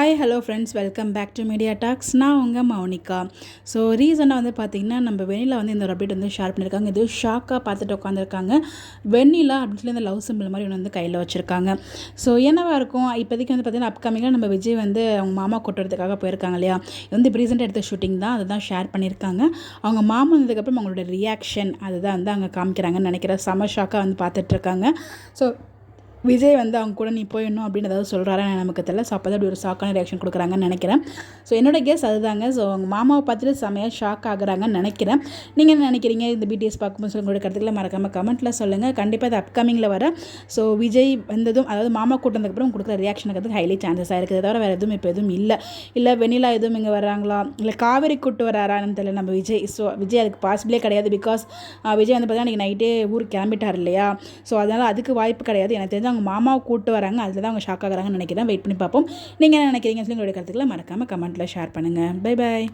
Hi hello friends, welcome back to Media Talks. நான் உங்கள் Mounika. So ரீசெண்டாக பார்த்திங்கன்னா நம்ம வெண்ணிலா இந்த ஒரு அப்டேட் ஷேர் பண்ணியிருக்காங்க. இது ஷாக்காக பார்த்துட்டு உட்காந்துருக்காங்க. வெண்ணிலா அப்படின்னு சொல்லி இந்த லவ் சிம்பிள் மாதிரி ஒன்று கையில் வச்சுருக்காங்க. ஸோ என்னவாக இருக்கும் இப்போதைக்கு பார்த்திங்கன்னா அப்கமிங்கில் நம்ம விஜய் அவங்க மாமா கூட்டுறதுக்காக போயிருக்காங்க இல்லையா. இப்போ ரீசெண்டாக எடுத்த ஷூட்டிங் தான், அதை தான் ஷேர் பண்ணியிருக்காங்க. அவங்க மாமா வந்ததுக்கப்புறம் அவங்களோட ரியாக்ஷன் அதுதான் அங்கே காமிக்கிறாங்கன்னு நினைக்கிறேன். செம ஷாக்காக பார்த்துட்ருக்காங்க. ஸோ விஜய் அவங்க கூட நீ போயிடணும் அப்படின்னு ஏதாவது சொல்கிறாரா நமக்கு தெரியல. ஸோ அப்போ தான் அப்படி ஒரு ஷாக்கான ரியாக்ஷன் கொடுக்குறாங்கன்னு நினைக்கிறேன். ஸோ என்னோட கெஸ் அதுதாங்க. ஸோ அவங்க மாமாவை பார்த்துட்டு செமையாக ஷாக் ஆகுறாங்கன்னு நினைக்கிறேன். நீங்கள் என்ன நினைக்கிறீங்க இந்த பிடிஎஸ் பார்க்கும்போது சொல்லி உங்களோட கருத்துக்களை மறக்காமல் கமெண்ட்டில் சொல்லுங்கள். கண்டிப்பாக அது அப்கமிங்கில் வர ஸோ விஜய் வந்ததும் அதாவது மாமா கூட்டதுக்கப்புறம் கொடுக்குற ரியாக்ஷனுக்கு ஹைலி சான்சஸாக இருக்குது. தவிர வேறு எதுவும் இப்போ எதுவும் இல்லை வெண்ணிலா எதுவும் இங்கே வராங்களா, இல்லை காவேரி கூட்டு வராரான்னு தெரியல நம்ம விஜய். ஸோ விஜய் அதுக்கு பாசிபிளே கிடையாது. பிகாஸ் விஜய் பார்த்தீங்கன்னா இன்றைக்கி நைட்டே ஊருக்கு கிளம்பிட்டார் இல்லையா. ஸோ அதனால் அதுக்கு வாய்ப்பு கிடையாது. எனக்கு தெரிஞ்சு அவங்க மாமாவை கூட்டு வராங்க, அதில் தான் அவங்க ஷாக் ஆகுறாங்கன்னு நினைக்கிறேன். வெயிட் பண்ணி பார்ப்போம். நீங்கள் என்ன நினைக்கிறீங்க சொல்லி உங்களுடைய கருத்துக்களை மறக்காமல் கமெண்ட்டில் ஷேர் பண்ணுங்கள். Bye bye.